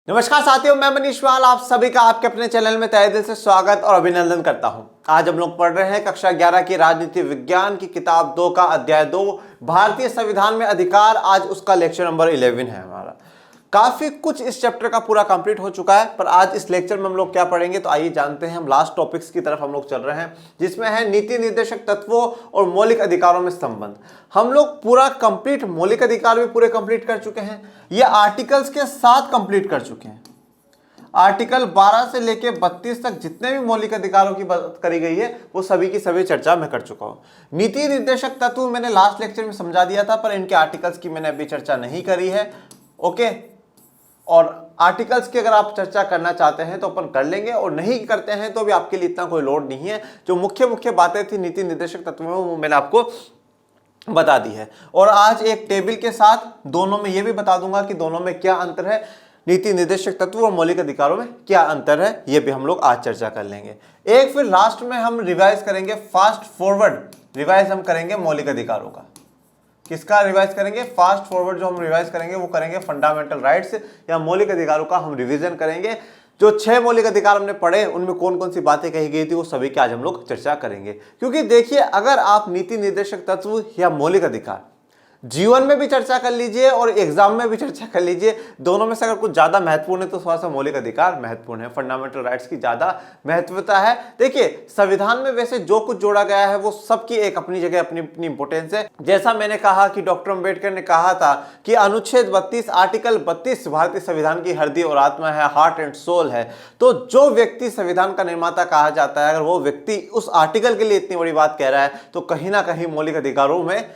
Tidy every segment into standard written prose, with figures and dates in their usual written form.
नमस्कार साथियों, मैं मनीष वाल आप सभी का आपके अपने चैनल में तहे दिल से स्वागत और अभिनंदन करता हूं। आज हम लोग पढ़ रहे हैं कक्षा 11 की राजनीति विज्ञान की किताब 2 का अध्याय 2 भारतीय संविधान में अधिकार। आज उसका लेक्चर नंबर 11 है हमारा। काफी कुछ इस चैप्टर का पूरा कंप्लीट हो चुका है, पर आज इस लेक्चर में हम लोग क्या पढ़ेंगे तो आइए जानते हैं। हम लास्ट टॉपिक्स की तरफ हम लोग चल रहे हैं, जिसमें है नीति निर्देशक तत्वों और मौलिक अधिकारों में संबंध। हम लोग पूरा कंप्लीट मौलिक अधिकार भी पूरे कंप्लीट कर चुके हैं, ये आर्टिकल्स के साथ कंप्लीट कर चुके हैं। आर्टिकल 12 से लेके 32 तक जितने भी मौलिक अधिकारों की बात करी गई है वो सभी की सभी चर्चा मैं कर चुका हूं। नीति निर्देशक तत्व मैंने लास्ट लेक्चर में समझा दिया था, पर इनके आर्टिकल्स की मैंने अभी चर्चा नहीं करी है। ओके, और आर्टिकल्स की अगर आप चर्चा करना चाहते हैं तो अपन कर लेंगे, और नहीं करते हैं तो भी आपके लिए इतना कोई लोड नहीं है। जो मुख्य मुख्य बातें थी नीति निर्देशक तत्व में वो मैंने आपको बता दी है, और आज एक टेबल के साथ दोनों में ये भी बता दूंगा कि दोनों में क्या अंतर है, नीति निर्देशक तत्व और मौलिक अधिकारों में क्या अंतर है, ये भी हम लोग आज चर्चा कर लेंगे। एक फिर लास्ट में हम रिवाइज करेंगे, फास्ट फॉरवर्ड रिवाइज हम करेंगे मौलिक अधिकारों का। किसका रिवाइज करेंगे? फास्ट फॉरवर्ड जो हम रिवाइज करेंगे वो करेंगे फंडामेंटल राइट्स या मौलिक अधिकारों का हम रिवीजन करेंगे। जो 6 मौलिक अधिकार हमने पढ़े उनमें कौन कौन सी बातें कही गई थी वो सभी की आज हम लोग चर्चा करेंगे। क्योंकि देखिए, अगर आप नीति निर्देशक तत्व या मौलिक अधिकार जीवन में भी चर्चा कर लीजिए और एग्जाम में भी चर्चा कर लीजिए, दोनों में से अगर कुछ ज्यादा महत्वपूर्ण है तो थोड़ा सा मौलिक अधिकार महत्वपूर्ण है, फंडामेंटल राइट्स की ज्यादा महत्वता है। देखिए, संविधान में वैसे जो कुछ जोड़ा गया है वो सबकी एक अपनी जगह अपनी अपनी इंपोर्टेंस है। जैसा मैंने कहा कि डॉक्टर अंबेडकर ने कहा था कि अनुच्छेद 32 आर्टिकल 32 भारतीय संविधान की हृदय और आत्मा है, हार्ट एंड सोल है। तो जो व्यक्ति संविधान का निर्माता कहा जाता है, अगर वो व्यक्ति उस आर्टिकल के लिए इतनी बड़ी बात कह रहा है तो कहीं ना कहीं मौलिक अधिकारों में,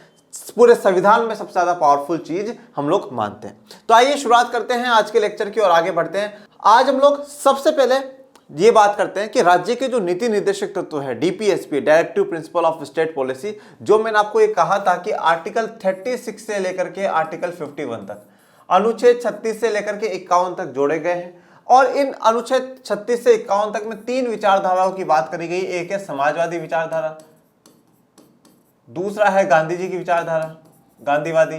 पूरे संविधान में सबसे ज्यादा पावरफुल चीज हम लोग मानते हैं। तो आइए शुरुआत करते हैं आज के लेक्चर की और आगे बढ़ते हैं। आज हम लोग सबसे पहले ये बात करते हैं कि राज्य के जो नीति निर्देशक तत्व है, DPSP, directive principle of state policy, जो मैंने आपको ये कहा था कि आर्टिकल 36 से लेकर के आर्टिकल 51 तक, अनुच्छेद 36 से लेकर के 51 तक जोड़े गए हैं। और इन अनुच्छेद 36 से 51 तक में 3 विचारधाराओं की बात करी गई। एक है समाजवादी विचारधारा, दूसरा है गांधी जी की विचारधारा, गांधीवादी,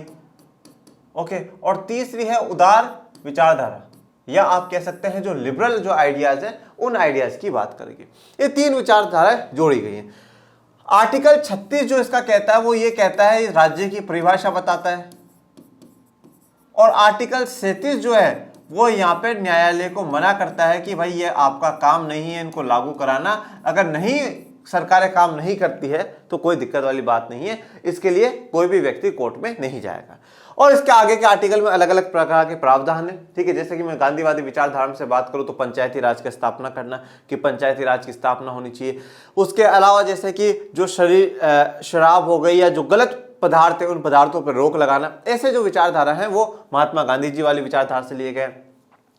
ओके, और तीसरी है उदार विचारधारा, या आप कह सकते हैं जो लिबरल जो आइडियाज है उन आइडियाज की बात करेंगे। ये 3 विचारधाराएं जोड़ी गई हैं। आर्टिकल 36 जो इसका कहता है वो ये कहता है, राज्य की परिभाषा बताता है, और आर्टिकल 37 जो है वो यहाँ पे न्यायालय को मना करता है कि भाई ये आपका काम नहीं है इनको लागू कराना। अगर नहीं सरकारें काम नहीं करती है तो कोई दिक्कत वाली बात नहीं है, इसके लिए कोई भी व्यक्ति कोर्ट में नहीं जाएगा। और इसके आगे के आर्टिकल में अलग अलग प्रकार के प्रावधान है, ठीक है। जैसे कि मैं गांधीवादी विचारधारा से बात करूं तो पंचायती राज की स्थापना करना, कि पंचायती राज की स्थापना होनी चाहिए। उसके अलावा जैसे कि जो शराब हो गई या जो गलत पदार्थ है उन पदार्थों पर रोक लगाना, ऐसे जो विचारधारा है वो महात्मा गांधी जी वाली विचारधारा से लिए गए।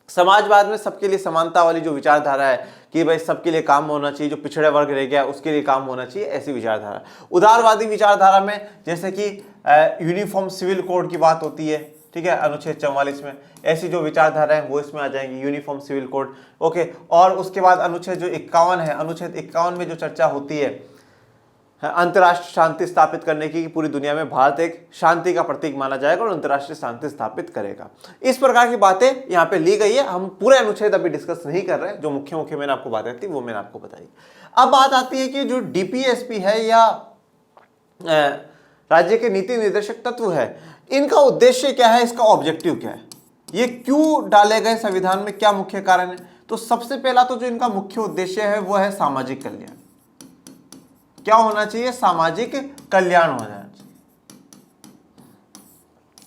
समाजवाद में सबके लिए समानता वाली जो विचारधारा है कि भाई सबके लिए काम होना चाहिए, जो पिछड़े वर्ग रह गया उसके लिए काम होना चाहिए, ऐसी विचारधारा। उदारवादी विचारधारा में जैसे कि यूनिफॉर्म सिविल कोड की बात होती है, ठीक है, अनुच्छेद 44 में, ऐसी जो विचारधारा है वो इसमें आ जाएंगी, यूनिफॉर्म सिविल कोड, ओके। और उसके बाद अनुच्छेद जो 51 है, अनुच्छेद 51 में जो चर्चा होती है अंतर्राष्ट्रीय शांति स्थापित करने की, पूरी दुनिया में भारत एक शांति का प्रतीक माना जाएगा और अंतर्राष्ट्रीय शांति स्थापित करेगा। इस प्रकार की बातें यहाँ पे ली गई है। हम पूरे अनुच्छेद अभी डिस्कस नहीं कर रहे हैं, जो मुख्य मुख्य मैंने आपको बातें थी वो मैंने आपको बताई। अब बात आती है कि जो डीपीएसपी है या राज्य के नीति निर्देशक तत्व है, इनका उद्देश्य क्या है, इसका ऑब्जेक्टिव क्या है, ये क्यों डाले गए संविधान में, क्या मुख्य कारण है। तो सबसे पहला तो जो इनका मुख्य उद्देश्य है वो है सामाजिक कल्याण। क्या होना चाहिए? सामाजिक कल्याण होना चाहिए,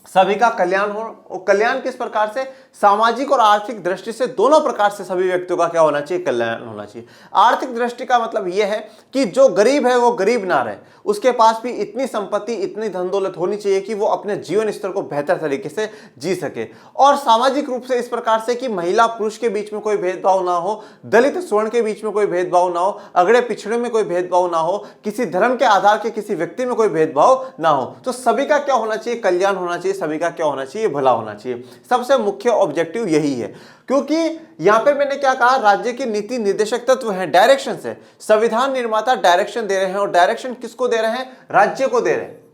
सभी का कल्याण हो। और कल्याण किस प्रकार से? सामाजिक और आर्थिक दृष्टि से, दोनों प्रकार से सभी व्यक्तियों का क्या होना चाहिए? कल्याण होना चाहिए। आर्थिक दृष्टि का मतलब यह है कि जो गरीब है वो गरीब ना रहे, उसके पास भी इतनी संपत्ति, इतनी धन दौलत होनी चाहिए कि वो अपने जीवन स्तर को बेहतर तरीके से जी सके। और सामाजिक रूप से इस प्रकार से कि महिला पुरुष के बीच में कोई भेदभाव ना हो, दलित स्वर्ण के बीच में कोई भेदभाव ना हो, अगड़े पिछड़े में कोई भेदभाव ना हो, किसी धर्म के आधार के किसी व्यक्ति में कोई भेदभाव ना हो। तो सभी का क्या होना चाहिए? कल्याण होना चाहिए, सभी का क्या होना चाहिए? भला होना चाहिए। सबसे मुख्य ऑब्जेक्टिव यही है। क्योंकि यहां पे मैंने क्या कहा, राज्य के नीति निर्देशक तत्व हैं, डायरेक्शन है। संविधान निर्माता डायरेक्शन दे रहे हैं, और डायरेक्शन किसको दे रहे हैं? राज्य को दे रहे हैं।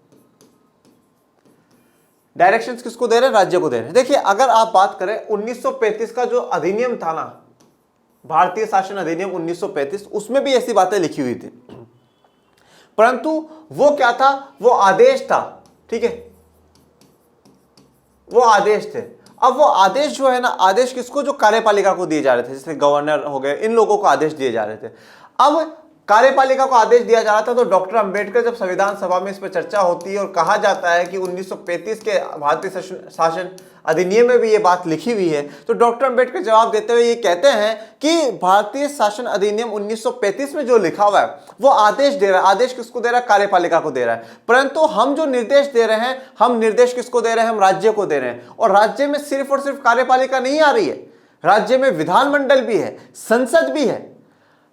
डायरेक्शंस किसको दे रहे हैं? राज्य को दे रहे हैं। देखिए, अगर आप बात करें 1935 का जो अधिनियम था ना, भारतीय शासन अधिनियम 1935, उसमें भी ऐसी बातें लिखी हुई थी, परंतु वो क्या था? वो आदेश था, ठीक है, वो आदेश थे। अब वो आदेश जो है ना, आदेश किसको? जो कार्यपालिका को दिए जा रहे थे, जैसे गवर्नर हो गए, इन लोगों को आदेश दिए जा रहे थे। अब कार्यपालिका को आदेश दिया जा रहा था, तो डॉक्टर अंबेडकर जब संविधान सभा में इस पर चर्चा होती है और कहा जाता है कि 1935 के भारतीय शासन अधिनियम में भी ये बात लिखी हुई है, तो डॉक्टर अंबेडकर जवाब देते हुए ये कहते हैं कि भारतीय शासन अधिनियम 1935 में जो लिखा हुआ है वो आदेश दे रहा है। आदेश किसको दे रहा है? कार्यपालिका को दे रहा है। परंतु हम जो निर्देश दे रहे हैं, हम निर्देश किसको दे रहे हैं? हम राज्य को दे रहे हैं। और राज्य में सिर्फ और सिर्फ कार्यपालिका नहीं आ रही है, राज्य में विधानमंडल भी है, संसद भी है।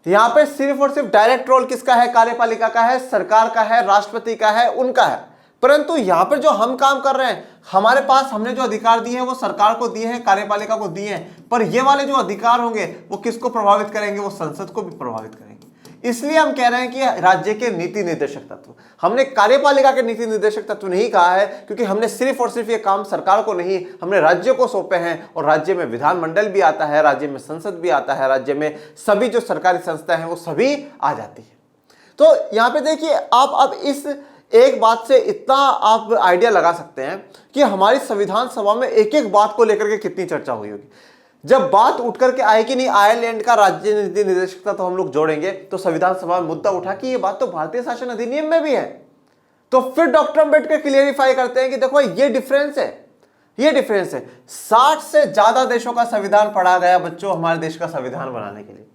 यहां पे सिर्फ और सिर्फ डायरेक्ट रोल किसका है? कार्यपालिका का है, सरकार का है, राष्ट्रपति का है, उनका है। परंतु यहां पर जो हम काम कर रहे हैं, हमारे पास हमने जो अधिकार दिए हैं वो सरकार को दिए हैं, कार्यपालिका को दिए हैं, पर ये वाले जो अधिकार होंगे वो किसको प्रभावित करेंगे? वो संसद को भी प्रभावित करेंगे। इसलिए हम कह रहे हैं कि राज्य के नीति निर्देशक तत्व, हमने कार्यपालिका के नीति निर्देशक तत्व नहीं कहा है, क्योंकि हमने सिर्फ और सिर्फ ये काम सरकार को नहीं, हमने राज्य को सौंपे हैं। और राज्य में विधानमंडल भी आता है, राज्य में संसद भी आता है, राज्य में सभी जो सरकारी संस्थाएं हैं वो सभी आ जाती है। तो यहाँ पे देखिए, आप अब इस एक बात से इतना आप आइडिया लगा सकते हैं कि हमारी संविधान सभा में एक एक बात को लेकर के कितनी चर्चा हुई होगी। जब बात उठ करके आए कि नहीं, आयरलैंड का राज्य नीति निर्देशकता तो हम लोग जोड़ेंगे, तो संविधान सभा में मुद्दा उठा कि ये बात तो भारतीय शासन अधिनियम में भी है। तो फिर डॉक्टर अंबेडकर क्लियरिफाई करते हैं कि देखो ये डिफरेंस है, ये डिफरेंस है। 60 से ज्यादा देशों का संविधान पढ़ा गया बच्चों हमारे देश का संविधान बनाने के लिए,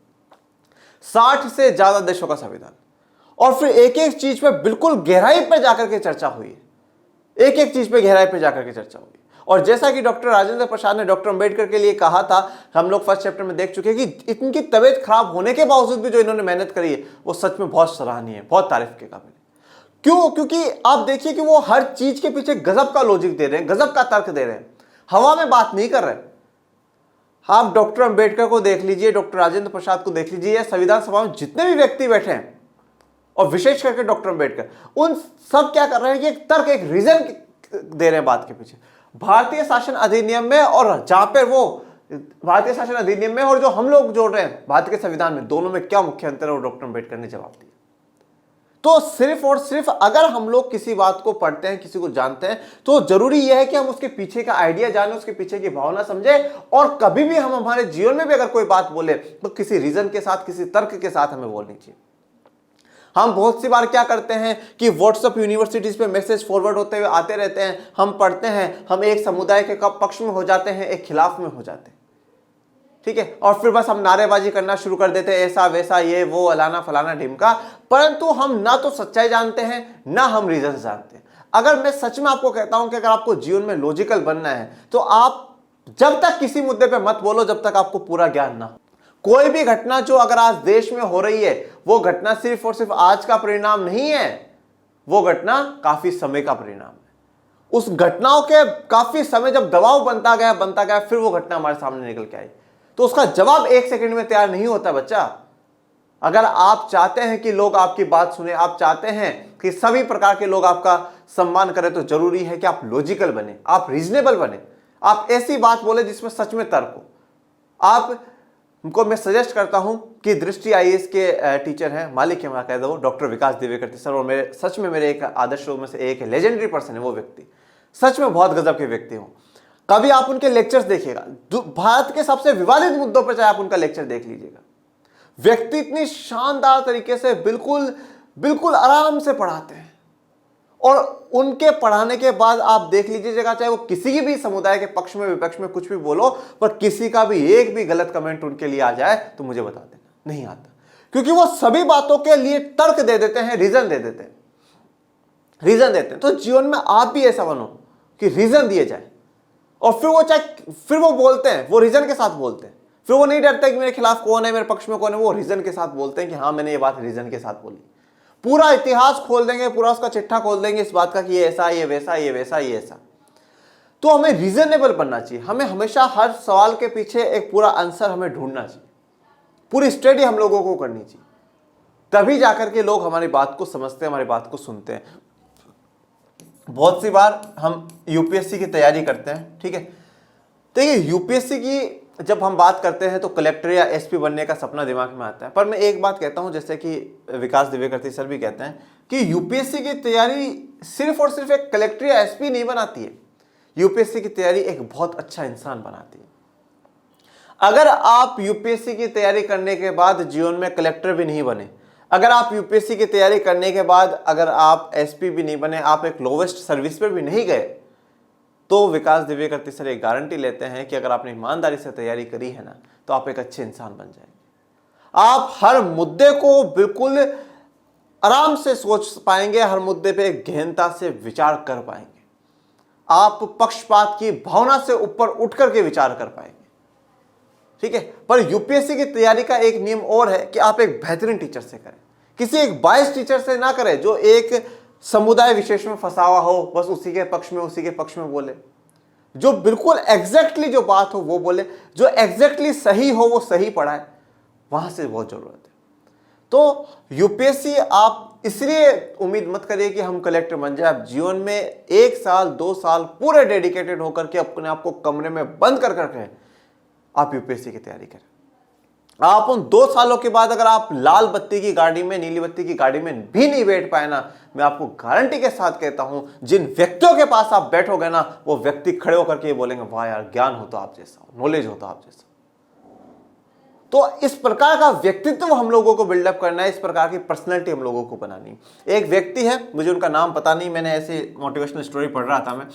60 से ज्यादा देशों का संविधान। और फिर एक एक चीज पे बिल्कुल गहराई पे जाकर के चर्चा हुई है, एक एक चीज पे गहराई पे जाकर के चर्चा हुई। और जैसा कि डॉक्टर राजेंद्र प्रसाद ने डॉक्टर अंबेडकर के लिए कहा था, हम लोग फर्स्ट चैप्टर में देख चुके हैं कि इनकी तबीयत खराब होने के बावजूद भी जो इन्होंने मेहनत करी है वो सच में बहुत सराहनीय है, बहुत तारीफ के काबिल है। क्यों? क्योंकि आप देखिए कि वो हर चीज के पीछे गजब का लॉजिक दे रहे हैं, गजब का तर्क दे रहे हैं, हवा में बात नहीं कर रहे। आप डॉक्टर अंबेडकर को देख लीजिए, डॉक्टर राजेंद्र प्रसाद को देख लीजिए, संविधान सभा में जितने भी व्यक्ति बैठे हैं और विशेष करके डॉक्टर अंबेडकर, उन सब क्या कर रहे हैं कि एक तर्क, एक रीजन दे रहे हैं बात के पीछे। भारतीय शासन अधिनियम में और जहां पे वो भारतीय शासन अधिनियम में और जो हम लोग जोड़ रहे हैं भारतीय के संविधान में, दोनों में क्या मुख्य अंतर है वो डॉक्टर अंबेडकर ने जवाब दिया। तो सिर्फ और सिर्फ अगर हम लोग किसी बात को पढ़ते हैं, किसी को जानते हैं, तो जरूरी यह है कि हम उसके पीछे का आइडिया जाने, उसके पीछे की भावना समझे। और कभी भी हम हमारे जीवन में भी अगर कोई बात बोले तो किसी रीजन के साथ, किसी तर्क के साथ हमें बोलनी चाहिए। हम बहुत सी बार क्या करते हैं कि व्हाट्सएप यूनिवर्सिटीज पे मैसेज फॉरवर्ड होते हुए आते रहते हैं, हम पढ़ते हैं, हम एक समुदाय के पक्ष में हो जाते हैं, एक खिलाफ में हो जाते हैं, ठीक है, और फिर बस हम नारेबाजी करना शुरू कर देते हैं, ऐसा वैसा, ये वो, अलाना फलाना ढिमका। परंतु हम ना तो सच्चाई जानते हैं, ना हम रीजन जानते हैं। अगर मैं सच में आपको कहता हूं कि अगर आपको जीवन में लॉजिकल बनना है तो आप जब तक किसी मुद्दे पे मत बोलो जब तक आपको पूरा ज्ञान ना हो। कोई भी घटना जो अगर आज देश में हो रही है, वो घटना सिर्फ और सिर्फ आज का परिणाम नहीं है, वो घटना काफी समय का परिणाम है। उस घटनाओं के काफी समय जब दबाव बनता गया, फिर वो घटना हमारे सामने निकल के आई। तो उसका जवाब एक सेकंड में तैयार नहीं होता बच्चा। अगर आप चाहते हैं कि लोग आपकी बात सुने, आप चाहते हैं कि सभी प्रकार के लोग आपका सम्मान करें, तो जरूरी है कि आप लॉजिकल बने, आप रीजनेबल बने, आप ऐसी बात बोले जिसमें सच में तर्क हो। आपको मैं सजेस्ट करता हूं कि दृष्टि आईएएस के टीचर हैं, मालिक है मैं कह दो, डॉक्टर विकास दिवेकर सर, और मेरे सच में मेरे एक आदर्शों में से एक है, लेजेंडरी पर्सन है वो व्यक्ति, सच में बहुत गजब के व्यक्ति हो। कभी आप उनके लेक्चर्स देखिएगा, भारत के सबसे विवादित मुद्दों पर चाहे आप उनका लेक्चर देख लीजिएगा, व्यक्ति इतनी शानदार तरीके से बिल्कुल आराम से पढ़ाते हैं। और उनके पढ़ाने के बाद आप देख लीजिएगा, चाहे वो किसी भी समुदाय के पक्ष में विपक्ष में कुछ भी बोलो, पर किसी का भी एक भी गलत कमेंट उनके लिए आ जाए तो मुझे बता देना, नहीं आता, क्योंकि वो सभी बातों के लिए तर्क दे देते हैं, रीजन दे देते हैं। तो जीवन में आप भी ऐसा बनो कि रीजन दिए जाए, और फिर वो बोलते हैं, वो रीजन के साथ बोलते हैं, फिर वो नहीं डरते कि मेरे खिलाफ कौन है, मेरे पक्ष में कौन है, वो रीजन के साथ बोलते हैं कि हाँ मैंने ये बात रीजन के साथ बोली। पूरा इतिहास खोल देंगे, पूरा उसका चिट्ठा खोल देंगे इस बात का कि ये ऐसा, ये वैसा, ये वैसा, ये ऐसा। तो हमें रीजनेबल बनना चाहिए, हमें हमेशा हर सवाल के पीछे एक पूरा आंसर हमें ढूंढना चाहिए, पूरी स्टडी हम लोगों को करनी चाहिए, तभी जाकर के लोग हमारी बात को समझते हैं, हमारी बात को सुनते हैं। बहुत सी बार हम यूपीएससी की तैयारी करते हैं, ठीक है। देखिए यूपीएससी की जब हम बात करते हैं तो कलेक्टर या एसपी बनने का सपना दिमाग में आता है, पर मैं एक बात कहता हूं, जैसे कि विकास दिव्यकृति सर भी कहते हैं कि यूपीएससी की तैयारी सिर्फ और सिर्फ एक कलेक्टर या एसपी नहीं बनाती है, यूपीएससी की तैयारी एक बहुत अच्छा इंसान बनाती है। अगर आप यूपीएससी की तैयारी करने के बाद जीवन में कलेक्टर भी नहीं बने, अगर आप यूपीएससी की तैयारी करने के बाद अगर आप एसपी भी नहीं बने, आप एक लोवेस्ट सर्विस पर भी नहीं गए, तो विकास दिव्यकृति सर एक गारंटी लेते हैं कि अगर आपने ईमानदारी से तैयारी करी है ना, तो आप एक अच्छे इंसान बन जाएंगे। आप हर मुद्दे को बिल्कुल आराम से सोच पाएंगे, हर मुद्दे पे गहनता से विचार कर पाएंगे, आप पक्षपात की भावना से ऊपर उठ करके विचार कर पाएंगे, ठीक है। पर यूपीएससी की तैयारी का एक नियम और है कि आप एक बेहतरीन टीचर से करें, किसी एक बायस टीचर से ना करें जो एक समुदाय विशेष में फंसा हुआ हो, बस उसी के पक्ष में बोले, जो बिल्कुल एग्जैक्टली जो बात हो वो बोले, जो एग्जैक्टली सही हो वो सही पढ़ाए, वहां से बहुत जरूरत है। तो यूपीएससी आप इसलिए उम्मीद मत करिए कि हम कलेक्टर बन जाए। आप जीवन में 1 साल 2 साल पूरे डेडिकेटेड होकर के अपने आप को कमरे में बंद कर करके आप यूपीएससी की तैयारी करें। आप उन 2 सालों के बाद अगर आप लाल बत्ती की गाड़ी में, नीली बत्ती की गाड़ी में भी नहीं बैठ पाए ना, मैं आपको गारंटी के साथ कहता हूं, जिन व्यक्तियों के पास आप बैठोगे ना, वो व्यक्ति खड़े होकर के बोलेंगे वाह यार, ज्ञान होता आप जैसा, नॉलेज होता आप जैसा। तो इस प्रकार का व्यक्तित्व हम लोगों को बिल्डअप करना है, इस प्रकार की पर्सनैलिटी हम लोगों को बनानी। एक व्यक्ति है, मुझे उनका नाम पता नहीं, मैंने ऐसे मोटिवेशनल स्टोरी पढ़ रहा था मैं,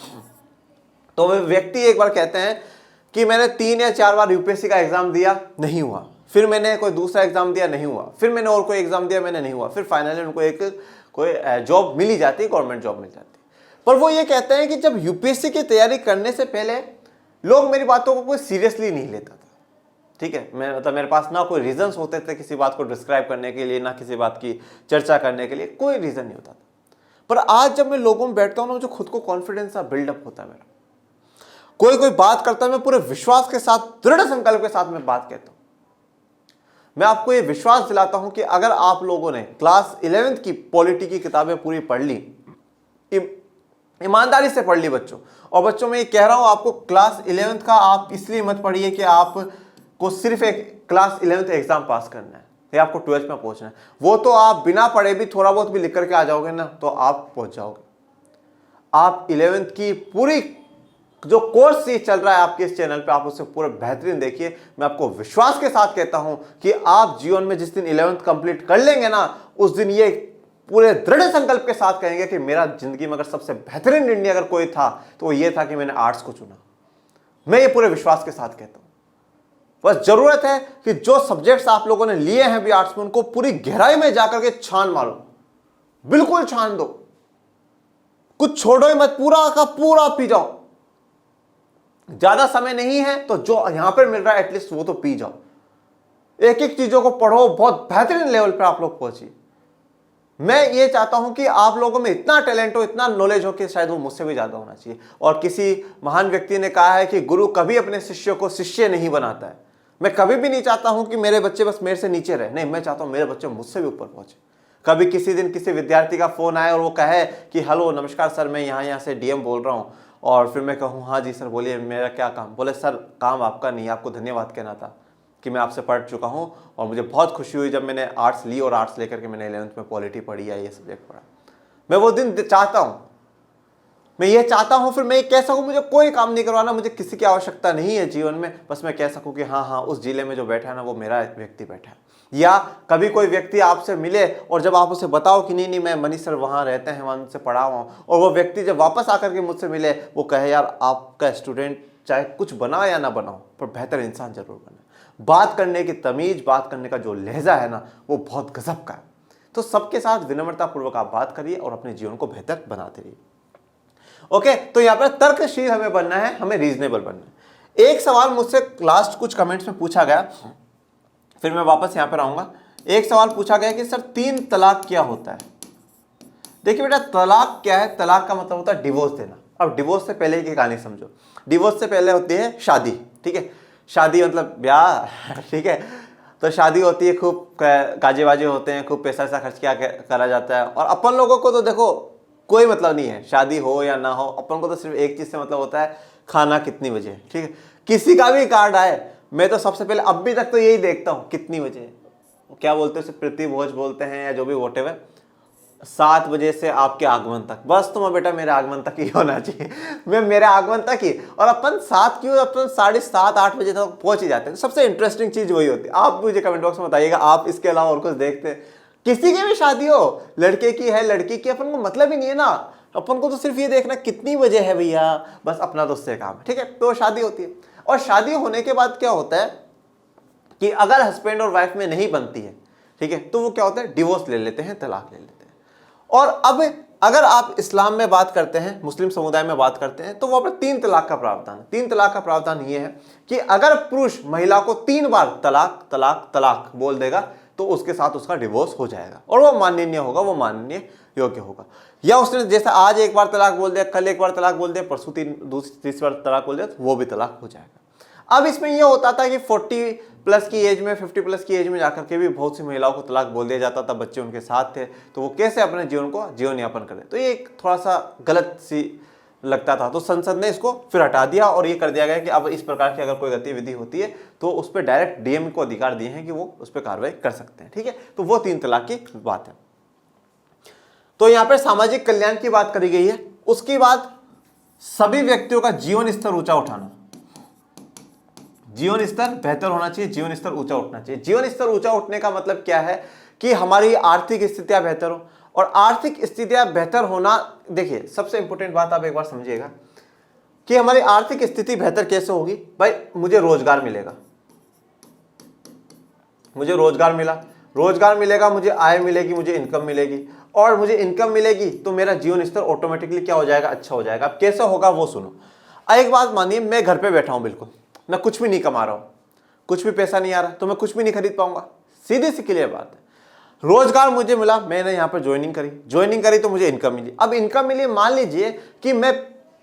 तो वे व्यक्ति एक बार कहते हैं कि मैंने 3 या 4 बार यूपीएससी का एग्जाम दिया, नहीं हुआ, फिर मैंने कोई दूसरा एग्जाम दिया, नहीं हुआ, फिर मैंने और कोई एग्जाम दिया, मैंने नहीं हुआ, फिर फाइनली उनको एक कोई जॉब मिल ही जाती, गवर्नमेंट जॉब मिल जाती। पर वो ये कहते हैं कि जब यूपीएससी की तैयारी करने से पहले लोग मेरी बातों को कोई सीरियसली नहीं लेता था, ठीक है। मतलब मेरे पास ना कोई रीजंस होते थे किसी बात को डिस्क्राइब करने के लिए, ना किसी बात की चर्चा करने के लिए, कोई रीजन नहीं होता था। पर आज जब मैं लोगों में बैठता हूं ना, मुझे खुद को कॉन्फिडेंस सा बिल्डअप होता है मेरा। कोई बात करता है, मैं पूरे विश्वास के साथ, दृढ़ संकल्प के साथ मैं बात कहता हूं। मैं आपको ये विश्वास दिलाता हूं कि अगर आप लोगों ने क्लास 11th की पॉलिटी की किताबें पूरी पढ़ ली, ईमानदारी से पढ़ ली बच्चों, और बच्चों मैं ये कह रहा हूं आपको क्लास 11th का आप इसलिए मत पढ़िए कि आपको सिर्फ एक क्लास 11th एग्जाम पास करना है या आपको 12th में पहुंचना है। वो तो आप बिना पढ़े भी थोड़ा बहुत भी लिख करके आ जाओगे ना, तो आप पहुंच जाओगे। आप 11th की पूरी जो कोर्स ये चल रहा है आपके इस चैनल पे, आप उससे पूरा बेहतरीन देखिए। मैं आपको विश्वास के साथ कहता हूं कि आप जीवन में जिस दिन 11th कंप्लीट कर लेंगे ना, उस दिन ये पूरे दृढ़ संकल्प के साथ कहेंगे कि मेरा जिंदगी में अगर सबसे बेहतरीन निर्णय अगर कोई था तो वो ये था कि मैंने आर्ट्स को चुना। मैं ये पूरे विश्वास के साथ कहता हूं। बस जरूरत है कि जो सब्जेक्ट्स आप लोगों ने लिए हैं भी आर्ट्स में, उनको पूरी गहराई में जाकर के छान मारो, बिल्कुल छान दो, कुछ छोड़ो ही मत, पूरा का पूरा पी जाओ। ज्यादा समय नहीं है तो जो यहां पर मिल रहा है एटलीस्ट वो तो पी जाओ। एक एक चीजों को पढ़ो, बहुत बेहतरीन लेवल पर आप लोग पहुंचिए। मैं ये चाहता हूं कि आप लोगों में इतना टैलेंट हो, इतना नॉलेज हो कि शायद वो मुझसे भी ज्यादा होना चाहिए। और किसी महान व्यक्ति ने कहा है कि गुरु कभी अपने शिष्य को शिष्य नहीं बनाता है। मैं कभी भी नहीं चाहता हूं कि मेरे बच्चे बस मेरे से नीचे रहे, नहीं, मैं चाहता हूं मेरे बच्चे मुझसे भी ऊपर पहुंचे। कभी किसी दिन किसी विद्यार्थी का फोन आए और वो कहे कि हेलो नमस्कार सर, मैं यहाँ से डीएम बोल रहा हूँ, और फिर मैं कहूँ हाँ जी सर बोलिए, मेरा क्या काम। बोले सर काम आपका नहीं, आपको धन्यवाद कहना था कि मैं आपसे पढ़ चुका हूँ और मुझे बहुत खुशी हुई जब मैंने आर्ट्स ली और आर्ट्स लेकर के मैंने 11th में पॉलिटी पढ़ी या ये सब्जेक्ट पढ़ा। मैं वो दिन चाहता हूँ, मैं ये चाहता हूँ फिर मैं ये कह सकूँ मुझे कोई काम नहीं करवाना, मुझे किसी की आवश्यकता नहीं है जीवन में, बस मैं कह सकूँ कि हाँ हाँ उस जिले में जो बैठा है ना वो मेरा व्यक्ति बैठा है। या कभी कोई व्यक्ति आपसे मिले और जब आप उसे बताओ कि नहीं मैं मनीष सर वहाँ रहते हैं, वहाँ उनसे पढ़ा हुआ हूँ, और वो व्यक्ति जब वापस आकर के मुझसे मिले वो कहे यार आपका स्टूडेंट चाहे कुछ बना या ना बनाओ पर बेहतर इंसान जरूर बने। बात करने की तमीज, बात करने का जो लहजा है ना वो बहुत गजब का है। तो सबके साथ विनम्रतापूर्वक आप बात करिए और अपने जीवन को बेहतर बनाते रहिए। ओके, तो यहाँ पर तर्कशील हमें बनना है, हमें रीजनेबल बनना है। एक सवाल मुझसे लास्ट कुछ कमेंट्स में पूछा गया, फिर मैं वापस यहाँ पर आऊंगा। एक सवाल पूछा गया कि सर 3 तलाक क्या होता है। देखिए बेटा, तलाक क्या है? तलाक का मतलब होता है डिवोर्स देना। अब डिवोर्स से पहले की कहानी समझो। डिवोर्स से पहले होती है शादी, ठीक है, शादी मतलब ब्याह, ठीक है। तो शादी होती है, खूब गाजे बाजे होते हैं, खूब पैसा खर्च किया करा जाता है। और अपन लोगों को तो देखो कोई मतलब नहीं है, शादी हो या ना हो, अपन को तो सिर्फ एक चीज से मतलब होता है, खाना कितनी बजे है, ठीक है। किसी का भी कार्ड आए, मैं तो सबसे पहले अभी तक तो यही देखता हूँ कितनी बजे है, क्या बोलते हैं उसे, प्रतिभोज बोलते हैं या जो भी वोटेवर, 7 बजे से आपके आगमन तक, बस तुम्हें बेटा मेरे आगमन तक ही होना चाहिए, मैं मेरे आगमन तक ही, और अपन 7 क्यों, अपन 7:30 8 बजे तक पहुंच ही जाते हैं। सबसे इंटरेस्टिंग चीज वही होती है। आप मुझे कमेंट बॉक्स में बताइएगा, आप इसके अलावा और कुछ देखते हैं? किसी की भी शादी हो, लड़के की है लड़की की, अपन को मतलब ही नहीं है ना, अपन को तो सिर्फ ये देखना कितनी बजे है भैया, बस अपना तो उससे काम है, ठीक है। तो शादी होती है, और शादी होने के बाद क्या होता है कि अगर हस्बैंड और वाइफ में नहीं बनती है, ठीक है, तो वो क्या होता है, डिवोर्स ले लेते हैं, तलाक ले लेते हैं। और अब अगर आप इस्लाम में बात करते हैं, मुस्लिम समुदाय में बात करते हैं, तो वो अपने 3 तलाक का प्रावधान है। 3 तलाक का प्रावधान ये है कि अगर पुरुष महिला को 3 बार तलाक तलाक तलाक बोल देगा तो उसके साथ उसका डिवोर्स हो जाएगा, और वो माननीय होगा, वो माननीय योग्य होगा। या उसने जैसे आज एक बार तलाक बोल दिया, कल एक बार तलाक बोल दिया, परसों तीसरी बार तलाक बोल दिया, तो वो भी तलाक हो जाएगा। अब इसमें यह होता था कि 40 प्लस की एज में, 50 प्लस की एज में जाकर के भी बहुत सी महिलाओं को तलाक बोल दिया जाता था, बच्चे उनके साथ थे, तो वो कैसे अपने जीवन यापन करें, तो ये एक थोड़ा सा गलत सी लगता था। तो संसद ने इसको फिर हटा दिया और ये कर दिया गया कि अब इस प्रकार की अगर कोई गतिविधि होती है तो उस पर डायरेक्ट डीएम को अधिकार दिए हैं कि वो उस पर कार्रवाई कर सकते हैं, ठीक है। तो वो 3 तलाक की बात है। तो यहाँ पर सामाजिक कल्याण की बात करी गई है। उसके बाद सभी व्यक्तियों का जीवन स्तर ऊंचा उठाना, जीवन स्तर बेहतर होना चाहिए, जीवन स्तर ऊंचा उठना चाहिए। जीवन स्तर ऊंचा उठने का मतलब क्या है कि हमारी आर्थिक स्थितियां बेहतर हो, और आर्थिक स्थितियां बेहतर होना, देखिए सबसे इंपॉर्टेंट बात आप एक बार समझिएगा कि हमारी आर्थिक स्थिति बेहतर कैसे होगी। भाई मुझे रोजगार मिलेगा, मुझे रोजगार मिला, रोजगार मिलेगा, मुझे आय मिलेगी, मुझे इनकम मिलेगी, और मुझे इनकम मिलेगी तो मेरा जीवन स्तर ऑटोमेटिकली क्या हो जाएगा, अच्छा हो जाएगा। अब कैसे होगा वो सुनो। एक बात मानिए, मैं घर पे बैठा हूं, बिल्कुल मैं कुछ भी नहीं कमा रहा हूं, कुछ भी पैसा नहीं आ रहा, तो मैं कुछ भी नहीं खरीद पाऊंगा, सीधी सी क्लियर बात है। रोजगार मुझे मिला, मैंने यहां पर ज्वाइनिंग करी तो मुझे इनकम मिली। अब इनकम मिली, मान लीजिए कि मैं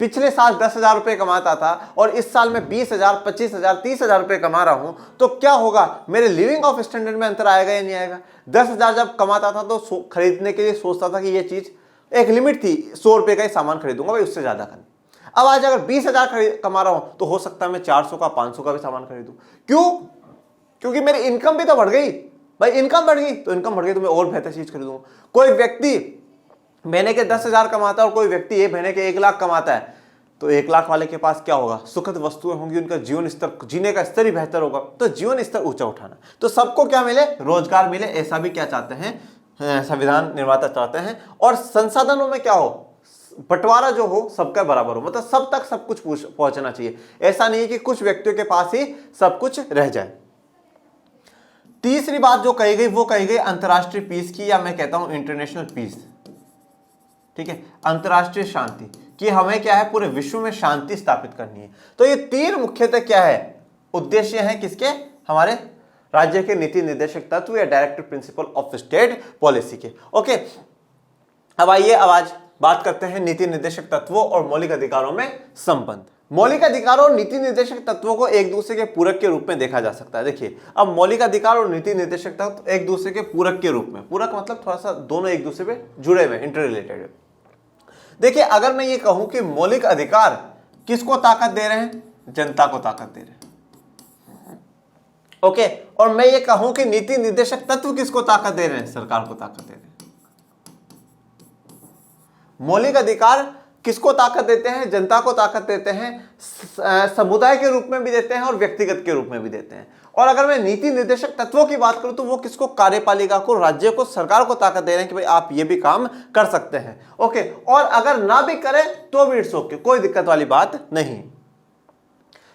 पिछले साल 10,000 रुपए कमाता था और इस साल में 20,000, 25,000, 30,000 रुपए कमा रहा हूं, तो क्या होगा, मेरे लिविंग ऑफ स्टैंडर्ड में अंतर आएगा या नहीं आएगा। 10,000 जब कमाता था तो खरीदने के लिए सोचता था कि ये चीज एक लिमिट थी, 100 रुपए का ही सामान खरीदूंगा, भाई उससे ज्यादा नहीं। अब आज अगर 20,000 कमा रहा हूं तो हो सकता है मैं 400 का 500 का भी सामान खरीदूं। क्यों? क्योंकि मेरी इनकम भी तो बढ़ गई। भाई इनकम बढ़ गई तो मैं और बेहतर चीज खरीदूंगा। कोई व्यक्ति महीने के 10,000 कमाता है और कोई व्यक्ति ये महीने के 1 लाख कमाता है, तो 1 लाख वाले के पास क्या होगा, सुखद वस्तुएं होंगी, उनका जीवन स्तर, जीने का स्तर ही बेहतर होगा। तो जीवन स्तर ऊंचा उठाना, तो सबको क्या मिले, रोजगार मिले, ऐसा भी क्या चाहते हैं, संविधान निर्माता चाहते हैं। और संसाधनों में क्या हो, बंटवारा जो हो सबका बराबर हो, मतलब सब तक सब कुछ पहुंचना चाहिए। ऐसा नहीं है कि कुछ व्यक्तियों के पास ही सब कुछ रह जाए। तीसरी बात जो कही गई वो कही गई अंतरराष्ट्रीय पीस की, या मैं कहता हूं इंटरनेशनल पीस, ठीक है, अंतरराष्ट्रीय शांति, कि हमें क्या है, पूरे विश्व में शांति स्थापित करनी है। तो ये 3 मुख्यतः क्या है, उद्देश्य है किसके, हमारे राज्य के नीति निर्देशक तत्व या directive principle of state policy के। ओके, अब आइए आज बात करते हैं नीति निर्देशक तत्वों और मौलिक अधिकारों में संबंध। मौलिक अधिकारों और नीति निर्देशक तत्वों को एक दूसरे के पूरक के रूप में देखा जा सकता है। देखिए, अब मौलिक अधिकार और नीति निर्देशक तत्व एक दूसरे के पूरक के रूप में, पूरक मतलब थोड़ा सा दोनों एक दूसरे पे जुड़े हुए, इंटर रिलेटेड है। देखिए, अगर मैं ये कहूं कि मौलिक अधिकार किसको ताकत दे रहे हैं, जनता को ताकत दे रहे हैं, ओके, और मैं ये कहूं कि नीति निर्देशक तत्व किसको ताकत दे रहे हैं, सरकार को ताकत दे रहे हैं। मौलिक अधिकार किसको ताकत देते हैं, जनता को ताकत देते हैं, समुदाय के रूप में भी देते हैं और व्यक्तिगत के रूप में भी देते हैं। और अगर मैं नीति निर्देशक तत्वों की बात करूं तो वो किसको, कार्यपालिका को, राज्य को, सरकार को ताकत दे रहे हैं कि भाई आप ये भी काम कर सकते हैं, ओके। और अगर ना भी करें तो भी इट्स ओके, कोई दिक्कत वाली बात नहीं।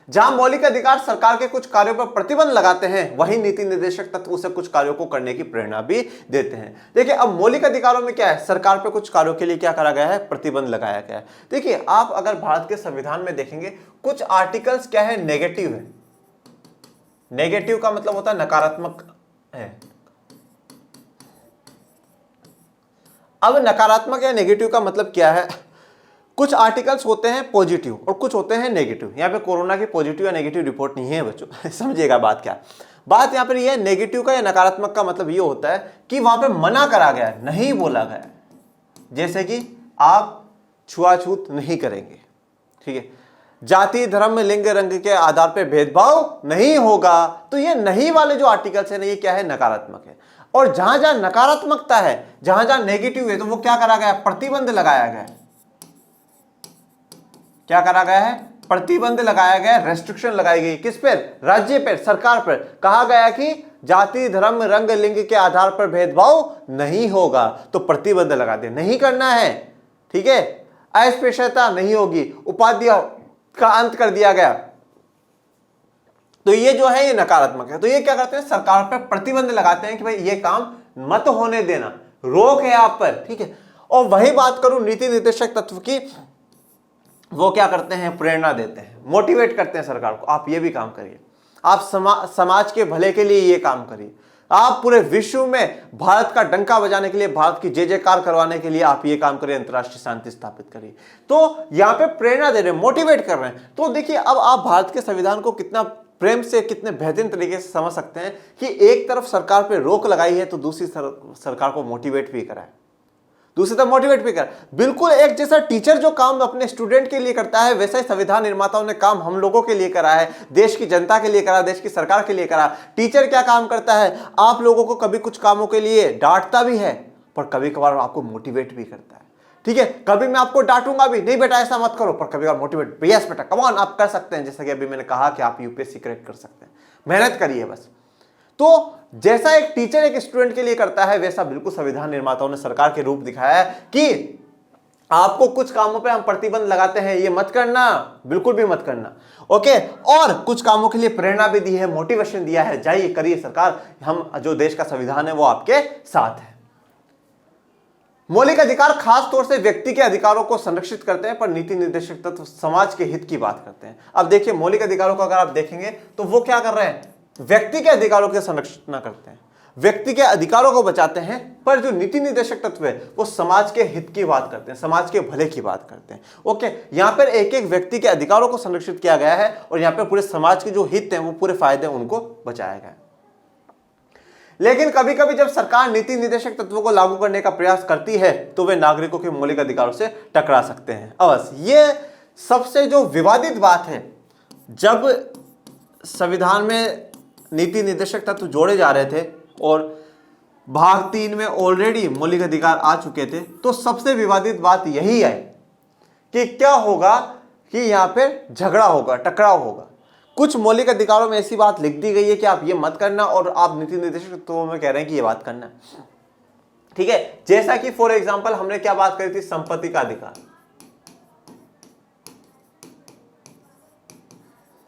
जहां मौलिक अधिकार सरकार के कुछ कार्यों पर प्रतिबंध लगाते हैं, वही नीति निर्देशक तत्व उसे कुछ कार्यों को करने की प्रेरणा भी देते हैं। देखिए, अब मौलिक अधिकारों में क्या है, सरकार पे कुछ कार्यों के लिए क्या करा गया है, प्रतिबंध लगाया गया है। देखिए, आप अगर भारत के संविधान में देखेंगे, कुछ आर्टिकल्स क्या है, नेगेटिव है। नेगेटिव का मतलब होता है नकारात्मक है। अब नकारात्मक या नेगेटिव का मतलब क्या है, कुछ आर्टिकल्स होते हैं पॉजिटिव और कुछ होते हैं नेगेटिव। यहाँ पे कोरोना की पॉजिटिव या नेगेटिव रिपोर्ट नहीं है बच्चों, समझिएगा बात क्या, बात यहाँ पर ये है, नेगेटिव का या नकारात्मक का मतलब ये होता है कि वहां पे मना करा गया है, नहीं बोला गया है। जैसे कि आप छुआछूत नहीं करेंगे, ठीक है। जाति, धर्म, लिंग, रंग के आधार पर भेदभाव नहीं होगा। तो ये नहीं वाले जो आर्टिकल्स है ना, ये क्या है, नकारात्मक है। और जहां जहां नकारात्मकता है, जहां जहां नेगेटिव है, तो वो क्या करा गया, प्रतिबंध लगाया गया है। क्या करा गया है, प्रतिबंध लगाया गया, रेस्ट्रिक्शन लगाई गई। किस पर, राज्य पर, सरकार पर। कहा गया कि जाति, धर्म, रंग, लिंग के आधार पर भेदभाव नहीं होगा, तो प्रतिबंध लगा दिया, नहीं करना है, ठीक है। अस्पृश्यता नहीं होगी, उपाधियों का अंत कर दिया गया। तो ये जो है ये नकारात्मक है। तो ये क्या करते हैं, सरकार पर प्रतिबंध लगाते हैं कि भाई ये काम मत होने देना, रोक है आप पर, ठीक है। और वही बात करूं नीति निर्देशक तत्व की, वो क्या करते हैं, प्रेरणा देते हैं, मोटिवेट करते हैं सरकार को, आप ये भी काम करिए, आप समाज के भले के लिए ये काम करिए, आप पूरे विश्व में भारत का डंका बजाने के लिए, भारत की जय जयकार करवाने के लिए आप ये काम करिए, अंतर्राष्ट्रीय शांति स्थापित करिए। तो यहां पे प्रेरणा दे रहे हैं, मोटिवेट कर रहे हैं। तो देखिए अब आप भारत के संविधान को कितना प्रेम से, कितने बेहतरीन तरीके से समझ सकते हैं कि एक तरफ सरकार पे रोक लगाई है तो दूसरी सरकार को मोटिवेट भी करा है, दूसरी तरफ मोटिवेट भी कर। बिल्कुल एक जैसा टीचर जो काम अपने स्टूडेंट के लिए करता है, वैसा ही संविधान निर्माताओं ने काम हम लोगों के लिए करा है, देश की जनता के लिए करा, देश की सरकार के लिए करा। टीचर क्या काम करता है, आप लोगों को कभी कुछ कामों के लिए डांटता भी है, पर कभी कभार आपको मोटिवेट भी करता है, ठीक है। कभी मैं आपको डांटूंगा भी, नहीं बेटा ऐसा मत करो, पर कभी कभार मोटिवेट, यस बेटा कम ऑन, आप कर सकते हैं। जैसा कि अभी मैंने कहा कि आप यूपीएससी क्रैक कर सकते हैं, मेहनत करिए बस। तो जैसा एक टीचर एक स्टूडेंट के लिए करता है, वैसा बिल्कुल संविधान निर्माताओं ने सरकार के रूप दिखाया है कि आपको कुछ कामों पे हम प्रतिबंध लगाते हैं, ये मत करना, बिल्कुल भी मत करना, ओके। और कुछ कामों के लिए प्रेरणा भी दी है, मोटिवेशन दिया है, जाइए करिए सरकार, हम जो देश का संविधान है वो आपके साथ है। मौलिक अधिकार खास तौर से व्यक्ति के अधिकारों को संरक्षित करते हैं, पर नीति निर्देशक तत्व समाज के हित की बात करते हैं। अब देखिए मौलिक अधिकारों को अगर आप देखेंगे तो वो क्या कर रहे हैं, व्यक्ति के अधिकारों के संरक्षण करते हैं, व्यक्ति के अधिकारों को बचाते हैं। पर जो नीति निर्देशक तत्व है वो समाज के हित की बात करते हैं, समाज के भले की बात करते हैं, ओके। यहां पर एक एक व्यक्ति के अधिकारों को संरक्षित किया गया है और यहां पर पूरे समाज के जो हित हैं, वो पूरे फायदे उनको बचाया गया है। लेकिन कभी कभी जब सरकार नीति निर्देशक तत्वों को लागू करने का प्रयास करती है तो वे नागरिकों के मौलिक अधिकारों से टकरा सकते हैं। अवश्य ये सबसे जो विवादित बात है, जब संविधान में नीति निर्देशक तत्व जोड़े जा रहे थे और भाग 3 में ऑलरेडी मौलिक अधिकार आ चुके थे, तो सबसे विवादित बात यही है कि क्या होगा कि यहां पे झगड़ा होगा, टकराव होगा। कुछ मौलिक अधिकारों में ऐसी बात लिख दी गई है कि आप ये मत करना, और आप नीति निर्देशक तत्वों में कह रहे हैं कि ये बात करना, ठीक है। जैसा कि फॉर एग्जांपल हमने क्या बात करी थी, संपत्ति का अधिकार।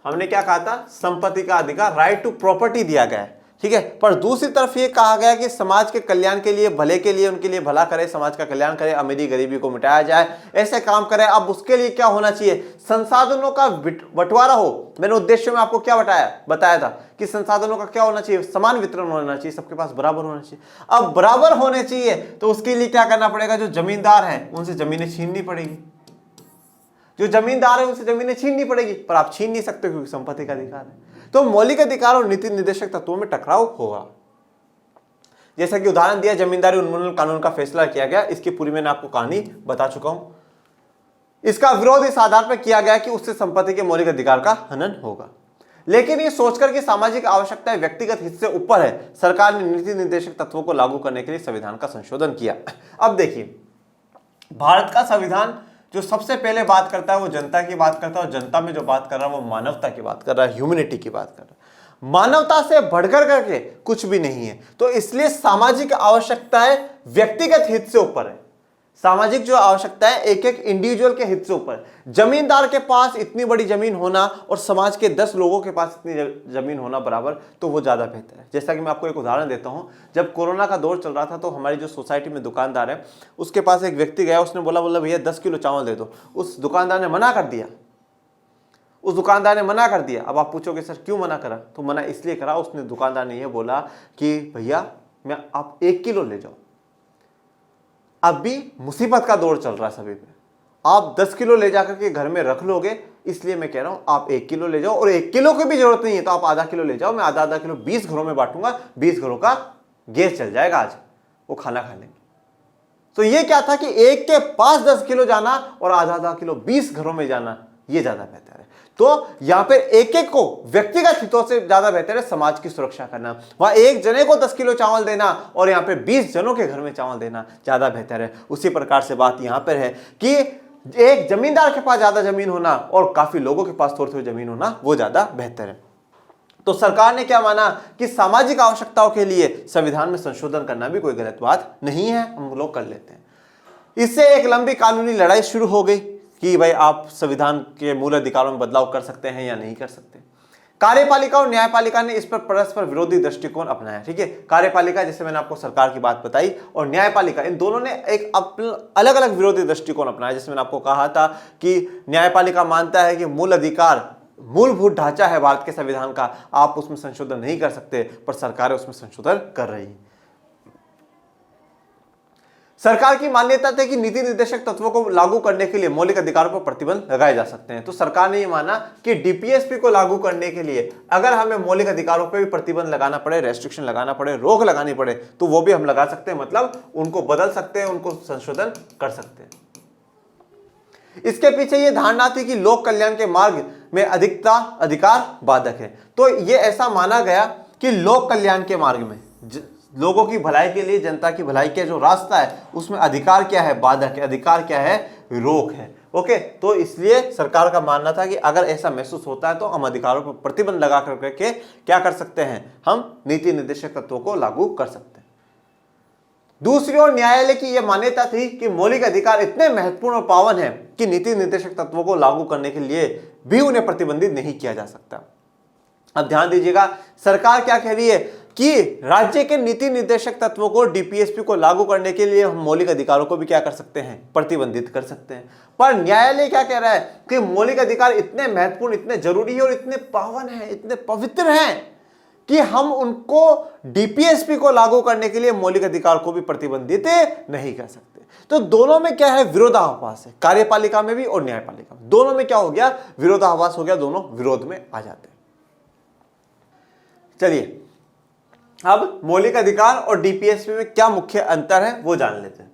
हमने क्या कहा था, संपत्ति का अधिकार, राइट टू प्रॉपर्टी दिया गया है, ठीक है। पर दूसरी तरफ ये कहा गया कि समाज के कल्याण के लिए, भले के लिए, उनके लिए भला करे, समाज का कल्याण करे, अमीरी गरीबी को मिटाया जाए, ऐसे काम करे। अब उसके लिए क्या होना चाहिए, संसाधनों का बंटवारा हो। मैंने उद्देश्य में आपको क्या बताया था कि संसाधनों का क्या होना चाहिए, समान वितरण होना चाहिए, सबके पास बराबर होना चाहिए। अब बराबर होने चाहिए तो उसके लिए क्या करना पड़ेगा, जो जमींदार है उनसे जमीनें छीननी पड़ेगी, जो जमींदार है उनसे जमीनें छीननी पड़ेगी, पर आप छीन नहीं सकते क्योंकि संपत्ति का अधिकार है। तो मौलिक अधिकार और नीति निर्देशक तत्वों में टकराव होगा। जैसा कि उदाहरण दिया, जमींदारी उन्मूलन कानून का फैसला किया गया, इसकी पूरी मैंने आपको कहानी बता चुका हूं। इसका विरोध इस आधार पर किया गया कि उससे संपत्ति के मौलिक अधिकार का हनन होगा। लेकिन ये सोचकर कि सामाजिक आवश्यकताएं व्यक्तिगत हित से ऊपर है, सरकार ने नीति निर्देशक तत्वों को लागू करने के लिए संविधान का संशोधन किया। अब देखिए, भारत का संविधान जो सबसे पहले बात करता है वो जनता की बात करता है, और जनता में जो बात कर रहा है वो मानवता की बात कर रहा है, ह्यूमैनिटी की बात कर रहा है। मानवता से बढ़कर करके कुछ भी नहीं है। तो इसलिए सामाजिक आवश्यकताएं व्यक्तिगत हित से ऊपर है। सामाजिक जो आवश्यकता है एक एक इंडिविजुअल के हित से ऊपर। जमींदार के पास इतनी बड़ी जमीन होना और समाज के 10 लोगों के पास इतनी जमीन होना बराबर, तो वो ज्यादा बेहतर है। जैसा कि मैं आपको एक उदाहरण देता हूं, जब कोरोना का दौर चल रहा था तो हमारी जो सोसाइटी में दुकानदार है, उसके पास एक व्यक्ति गया, उसने बोला भैया 10 किलो चावल दे दो। उस दुकानदार ने मना कर दिया, अब आप पूछोगे सर क्यों मना करा, तो मना इसलिए करा, उसने दुकानदार ने यह बोला कि भैया आप 1 किलो ले जाओ, अब भी मुसीबत का दौर चल रहा है सभी पे, आप 10 किलो ले जाकर के घर में रख लोगे, इसलिए मैं कह रहा हूं आप 1 किलो ले जाओ, और 1 किलो की भी जरूरत नहीं है तो आप आधा किलो ले जाओ, मैं आधा किलो 20 घरों में बांटूंगा, 20 घरों का गैस चल जाएगा, आज वो खाना खा लेंगे। तो ये क्या था कि एक के पास 10 किलो जाना और आधा आधा किलो 20 घरों में जाना, ये ज्यादा बेहतर है। तो यहां पर एक एक को व्यक्तिगत हितों से ज्यादा बेहतर है समाज की सुरक्षा करना। वहां एक जने को 10 किलो चावल देना और यहां पे 20 जनों के घर में चावल देना ज्यादा बेहतर है। उसी प्रकार से बात यहां पर है कि एक जमींदार के पास ज्यादा जमीन होना और काफी लोगों के पास थोड़ी थोड़ी जमीन होना वो ज्यादा बेहतर है। तो सरकार ने क्या माना कि सामाजिक आवश्यकताओं के लिए संविधान में संशोधन करना भी कोई गलत बात नहीं है, हम लोग कर लेते हैं। इससे एक लंबी कानूनी लड़ाई शुरू हो गई कि भाई आप संविधान के मूल अधिकारों में बदलाव कर सकते हैं या नहीं कर सकते। कार्यपालिका और न्यायपालिका ने इस पर परस्पर विरोधी दृष्टिकोण अपनाया। ठीक है, कार्यपालिका जैसे मैंने आपको सरकार की बात बताई और न्यायपालिका, इन दोनों ने एक अलग अलग विरोधी दृष्टिकोण अपनाया। जैसे मैंने आपको कहा था कि न्यायपालिका मानता है कि मूल अधिकार मूलभूत ढांचा है भारत के संविधान का, आप उसमें संशोधन नहीं कर सकते, पर सरकार उसमें संशोधन कर रही है। सरकार की मान्यता थी कि नीति निर्देशक तत्वों को लागू करने के लिए मौलिक अधिकारों पर प्रतिबंध लगाए जा सकते हैं। तो सरकार ने यह माना कि डीपीएसपी को लागू करने के लिए अगर हमें मौलिक अधिकारों पर भी प्रतिबंध लगाना पड़े, रेस्ट्रिक्शन लगाना पड़े, रोक लगानी पड़े, तो वो भी हम लगा सकते हैं, मतलब उनको बदल सकते हैं, उनको संशोधन कर सकते हैं। इसके पीछे यह धारणा थी कि लोक कल्याण के मार्ग में अधिकार बाधक है। तो यह ऐसा माना गया कि लोक कल्याण के मार्ग में लोगों की भलाई के लिए, जनता की भलाई के जो रास्ता है उसमें अधिकार क्या है, बाधक है, अधिकार क्या है, रोक है। ओके, तो इसलिए सरकार का मानना था कि अगर ऐसा महसूस होता है तो हम अधिकारों पर प्रतिबंध लगा करके क्या कर सकते हैं, हम नीति निर्देशक तत्वों को लागू कर सकते हैं। दूसरी ओर न्यायालय की यह मान्यता थी कि मौलिक अधिकार इतने महत्वपूर्ण और पावन है कि नीति निर्देशक तत्वों को लागू करने के लिए भी उन्हें प्रतिबंधित नहीं किया जा सकता। अब ध्यान दीजिएगा, सरकार क्या कह रही है कि राज्य के नीति निर्देशक तत्वों को, डीपीएसपी को लागू करने के लिए हम मौलिक अधिकारों को भी क्या कर सकते हैं, प्रतिबंधित कर सकते हैं। पर न्यायालय क्या कह रहा है कि मौलिक अधिकार इतने महत्वपूर्ण, इतने जरूरी है और इतने पावन है, इतने पवित्र हैं कि हम उनको डीपीएसपी को लागू करने के लिए मौलिक अधिकार को भी प्रतिबंधित नहीं कर सकते। तो दोनों में क्या है, विरोधाभास है, कार्यपालिका में भी और न्यायपालिका में, दोनों में क्या हो गया, विरोधाभास हो गया, दोनों विरोध में आ जाते हैं। चलिए अब मौलिक अधिकार और डीपीएसपी में क्या मुख्य अंतर है वो जान लेते हैं।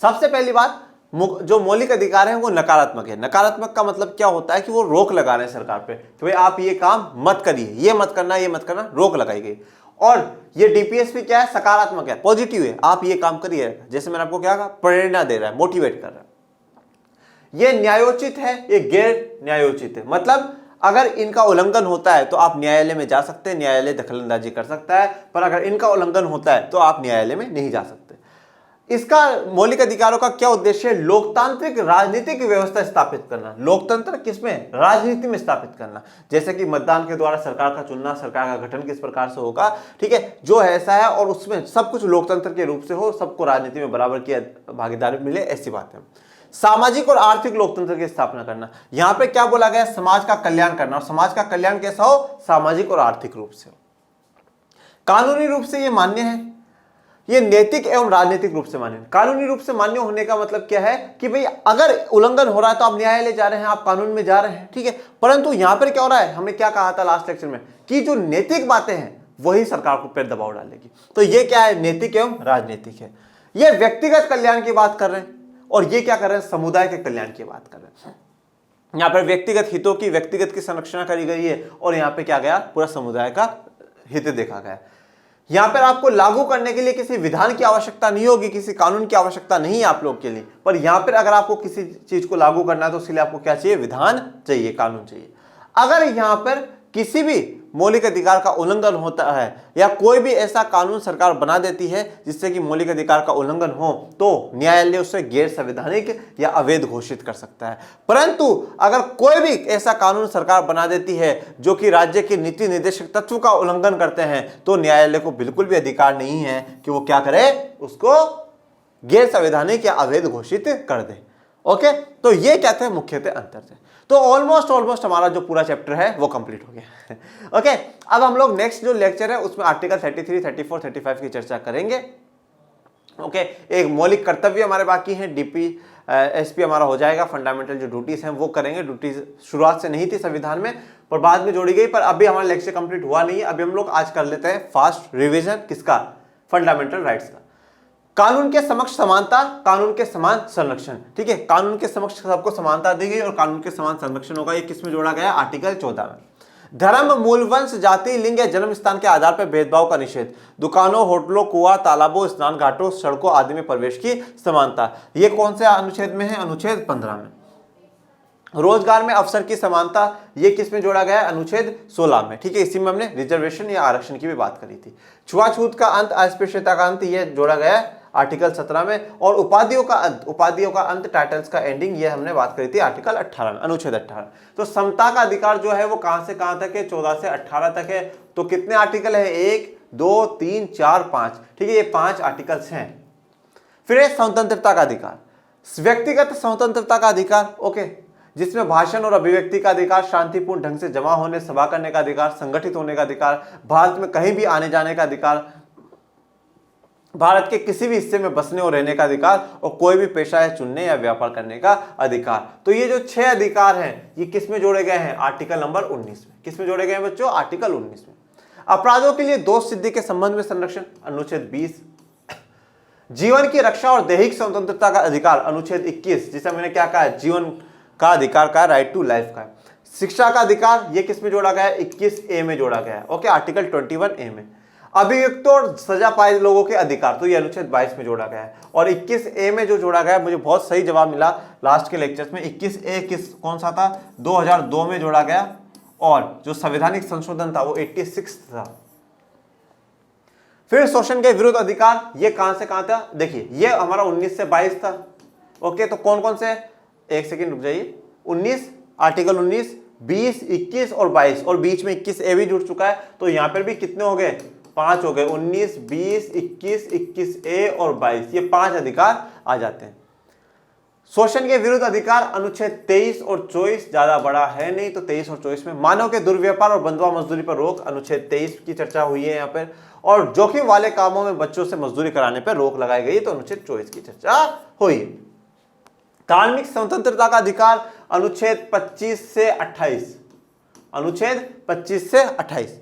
सबसे पहली बात, जो मौलिक अधिकार है वो नकारात्मक है। नकारात्मक का मतलब क्या होता है कि वो रोक लगा रहे हैं सरकार पे कि भाई आप ये काम मत करिए, ये मत करना, ये मत करना, रोक लगाई गई। और ये डीपीएसपी क्या है, सकारात्मक है, पॉजिटिव है, आप ये काम करिए। जैसे मैंने आपको क्या कहा, प्रेरणा दे रहा है, मोटिवेट कर रहा है। ये न्यायोचित है, ये गैर न्यायोचित है। मतलब अगर इनका उल्लंघन होता है तो आप न्यायालय में जा सकते हैं, न्यायालय दखलंदाजी कर सकता है, पर अगर इनका उल्लंघन होता है तो आप न्यायालय में नहीं जा सकते। इसका मौलिक अधिकारों का क्या उद्देश्य है, लोकतांत्रिक राजनीतिक व्यवस्था स्थापित करना। लोकतंत्र किसमें, राजनीति में स्थापित करना। जैसे कि मतदान के द्वारा सरकार का चुनना, सरकार का गठन किस प्रकार से होगा, ठीक है, जो ऐसा है और उसमें सब कुछ लोकतंत्र के रूप से हो, सबको राजनीति में बराबर की भागीदारी मिले, ऐसी बात है। सामाजिक और आर्थिक लोकतंत्र की स्थापना करना। यहां पे क्या बोला गया, समाज का कल्याण करना। और समाज का कल्याण कैसा हो, सामाजिक और आर्थिक रूप से हो। कानूनी रूप से ये मान्य है, ये नैतिक एवं राजनीतिक रूप से मान्य। कानूनी रूप से मान्य होने का मतलब क्या है कि भाई अगर उल्लंघन हो रहा है तो आप न्यायालय जा रहे हैं, आप कानून में जा रहे हैं, ठीक है। परंतु यहां पर क्या हो रहा है, हमने क्या कहा था लास्ट लेक्चर में कि जो नैतिक बातें हैं वही सरकार को पर दबाव डालेगी। तो ये क्या है, नैतिक एवं राजनीतिक है। ये व्यक्तिगत कल्याण की बात कर रहे हैं और ये क्या कर रहे हैं, समुदाय के कल्याण की बात कर रहे हैं। यहां पर व्यक्तिगत हितों की, व्यक्तिगत की संरक्षण करी गई है और यहां पे क्या गया, पूरा समुदाय का हित देखा गया। यहां पर आपको लागू करने के लिए किसी विधान की आवश्यकता नहीं होगी, किसी कानून की आवश्यकता नहीं है आप लोग के लिए। पर यहां पर अगर आपको किसी चीज को लागू करना है तो उसके लिए आपको क्या चाहिए, विधान चाहिए, कानून चाहिए। अगर यहां पर किसी भी मौलिक अधिकार का उल्लंघन होता है या कोई भी ऐसा कानून सरकार बना देती है जिससे कि मौलिक अधिकार का उल्लंघन हो, तो न्यायालय उसे गैर संवैधानिक या अवैध घोषित कर सकता है। परंतु अगर कोई भी ऐसा कानून सरकार बना देती है जो कि राज्य के नीति निर्देशक तत्व का उल्लंघन करते हैं, तो न्यायालय को बिल्कुल भी अधिकार नहीं है कि वो क्या करे, उसको गैर संवैधानिक या अवैध घोषित कर दे। ओके, तो ये क्या थे मुख्यतः अंतर थे। तो ऑलमोस्ट हमारा जो पूरा चैप्टर है वो कंप्लीट हो गया। ओके, अब हम लोग नेक्स्ट जो लेक्चर है उसमें आर्टिकल 33, 34, 35 की चर्चा करेंगे। ओके, एक मौलिक कर्तव्य हमारे बाकी हैं, डीपीएसपी हमारा हो जाएगा, फंडामेंटल जो ड्यूटीज हैं वो करेंगे। ड्यूटीज शुरुआत से नहीं थी संविधान में, पर बाद में जोड़ी गई, पर अभी हमारा लेक्चर कंप्लीट हुआ नहीं है। अभी हम लोग आज कर लेते हैं फास्ट रिविजन किसका, फंडामेंटल राइट्स का। कानून के समक्ष समानता, कानून के समान संरक्षण। ठीक है, कानून के समक्ष सबको समानता दी गई और कानून के समान संरक्षण होगा। ये किस में जोड़ा गया? आर्टिकल 14 में। धर्म, मूल, वंश, जाति, लिंग या जन्म स्थान के आधार पर भेदभाव का निषेध। दुकानों, होटलों, कुआं, तालाबों, स्नान घाटों, सड़कों आदि में प्रवेश की समानता। ये कौन से अनुच्छेद में है? अनुच्छेद 15 में। रोजगार में अवसर की समानता, ये किस में जोड़ा गया है? अनुच्छेद 16 में। ठीक है, इसी में हमने रिजर्वेशन या आरक्षण की भी बात करी थी। छुआछूत का अंत, अस्पृश्यता का अंत, ये जोड़ा गया है आर्टिकल 17 में। और उपाधियों का अंत, टाइटल्स का एंडिंग, ये हमने बात करी थी आर्टिकल 18 में, अनुच्छेद 18। तो समता का अधिकार जो है वो कहां से कहां तक है? 14 से 18 तक है। तो कितने आर्टिकल है? 1, 2, 3, 4, 5। ठीक है, ये 5 आर्टिकल्स हैं। फिर स्वतंत्रता का अधिकार, व्यक्तिगत स्वतंत्रता का अधिकार, ओके, जिसमें भाषण और अभिव्यक्ति का अधिकार, शांतिपूर्ण ढंग से जमा होने, सभा करने का अधिकार, संगठित होने का अधिकार, भारत में कहीं भी आने जाने का अधिकार, भारत के किसी भी हिस्से में बसने और रहने का अधिकार, और कोई भी पेशा है चुनने या व्यापार करने का अधिकार। तो ये जो 6 अधिकार हैं, ये किस में जोड़े गए हैं? आर्टिकल नंबर 19 में। किस में जोड़े गए हैं बच्चों? आर्टिकल 19 में। अपराधों के लिए दोष सिद्धि के संबंध में संरक्षण, अनुच्छेद 20। जीवन की रक्षा और दैहिक स्वतंत्रता का अधिकार, अनुच्छेद 21, जिसे मैंने क्या कहा? जीवन का अधिकार का, राइट टू लाइफ का। शिक्षा का अधिकार, ये किस में जोड़ा गया है? 21A में जोड़ा गया है। ओके, आर्टिकल 21A में। अभियुक्त और सजा पाए लोगों के अधिकार, तो ये अनुच्छेद 22 में जोड़ा गया है। और 21A में जो जोड़ा गया है, मुझे बहुत सही जवाब मिला लास्ट के लेक्चर्स में। 21A कौन सा था? 2002 में जोड़ा गया। और जो संवैधानिक संशोधन था वो 86 था। फिर शोषण के विरुद्ध अधिकार, ये कहां से कहां था? देखिए, ये हमारा 19 से 22 था। ओके, तो कौन कौन से? एक सेकेंड रुक जाइए। 19, आर्टिकल 19, 20, 21 और 22, और बीच में 21A भी जुड़ चुका है। तो यहां पर भी कितने हो गए? 5 हो गए। 19, 20, 21, 21A और 22, ये 5 अधिकार आ जाते हैं। शोषण के विरुद्ध अधिकार, अनुच्छेद 23 और 24, ज्यादा बड़ा है नहीं, तो 23 और 24 में। मानव के दुर्व्यापार और बंधुआ मजदूरी पर रोक, अनुच्छेद 23 की चर्चा हुई है यहाँ पर। और जोखिम वाले कामों में बच्चों से मजदूरी कराने पर रोक लगाई गई, तो अनुच्छेद 24 की चर्चा हुई। धार्मिक स्वतंत्रता का अधिकार, अनुच्छेद 25 से 28। अनुच्छेद 25 से 28।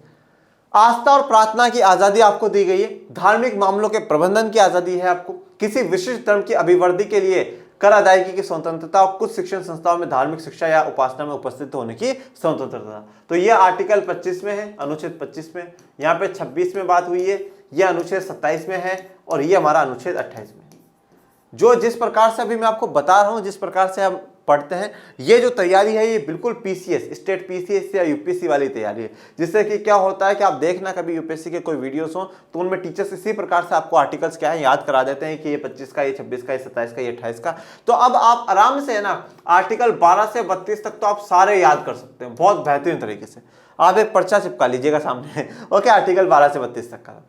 आस्था और प्रार्थना की आजादी आपको दी गई है। धार्मिक मामलों के प्रबंधन की आजादी है आपको। किसी विशिष्ट धर्म की अभिवृद्धि के लिए कर अदायगी की स्वतंत्रता, और कुछ शिक्षण संस्थाओं में धार्मिक शिक्षा या उपासना में उपस्थित होने की स्वतंत्रता। तो यह आर्टिकल 25 में है, अनुच्छेद 25 में। यहाँ पे 26 में बात हुई है, यह अनुच्छेद 27 में है, और यह हमारा अनुच्छेद 28 में है। जो जिस प्रकार से अभी मैं आपको बता रहा हूं, जिस प्रकार से हम पढ़ते हैं, ये जो तैयारी है ये बिल्कुल पीसीएस, स्टेट पीसीएस या यूपीएससी वाली तैयारी है। जिससे कि क्या होता है कि आप देखना कभी यूपीएससी के कोई वीडियोस हो तो उनमें टीचर्स इसी प्रकार से आपको आर्टिकल्स क्या है याद करा देते हैं कि ये 25 का, ये 26 का, ये 27 का, ये 28 का। तो अब आप आराम से है ना आर्टिकल 12 से 32 तक तो आप सारे याद कर सकते हैं बहुत बेहतरीन तरीके से। आप एक पर्चा चिपका लीजिएगा सामने। ओके, आर्टिकल 12 से 32 तक का।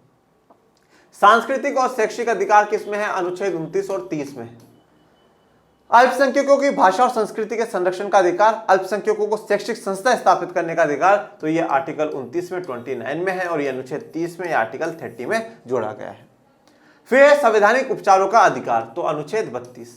सांस्कृतिक और शैक्षिक अधिकार किसमें है? अनुच्छेद 29 और 30 में है। अल्पसंख्यकों की भाषा और संस्कृति के संरक्षण का अधिकार, अल्पसंख्यकों को शैक्षिक संस्था स्थापित करने का अधिकार, तो ये आर्टिकल 29 में 29 में है, और ये अनुच्छेद 30 में या आर्टिकल 30 में जोड़ा गया है। फिर संवैधानिक उपचारों का अधिकार, तो अनुच्छेद 32।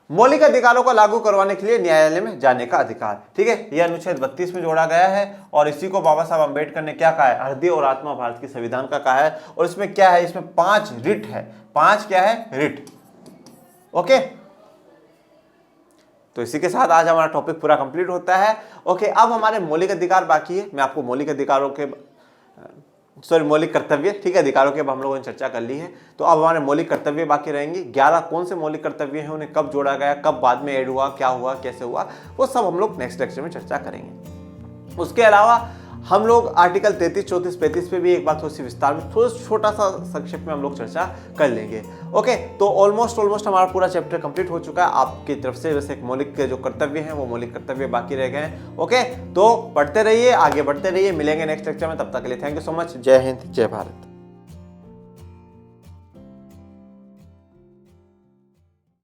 मौलिक अधिकारों को लागू करवाने के लिए न्यायालय में जाने का अधिकार, ठीक है, यह अनुच्छेद 32 में जोड़ा गया है। और इसी को बाबा साहब अम्बेडकर ने क्या कहा है? हृदय और आत्मा भारत की संविधान का कहा है। और इसमें क्या है? इसमें 5 रिट है। 5 क्या है? रिट। ओके, तो इसी के साथ आज हमारा टॉपिक पूरा कंप्लीट होता है। ओके, अब हमारे मौलिक अधिकार बाकी है। मैं आपको मौलिक अधिकारों के मौलिक कर्तव्य, ठीक है, अधिकारों के अब हम लोगों ने चर्चा कर ली है। तो अब हमारे मौलिक कर्तव्य बाकी रहेंगे। 11 कौन से मौलिक कर्तव्य हैं, उन्हें कब जोड़ा गया, कब बाद में ऐड हुआ, क्या हुआ, कैसे हुआ, वो सब हम लोग नेक्स्ट लेक्चर में चर्चा करेंगे। उसके अलावा हम लोग आर्टिकल 33, 34, 35 पे भी एक बार थोड़ी सी विस्तार में छोटा सा संक्षेप में हम लोग चर्चा कर लेंगे। ओके, तो ऑलमोस्ट हमारा पूरा चैप्टर कंप्लीट हो चुका है। आपकी तरफ से वैसे एक मौलिक के जो कर्तव्य हैं वो मौलिक कर्तव्य बाकी रह गए हैं। ओके, तो पढ़ते रहिए, आगे बढ़ते रहिए, मिलेंगे नेक्स्ट लेक्चर में। तब तक के लिए थैंक यू सो मच। जय हिंद, जय भारत।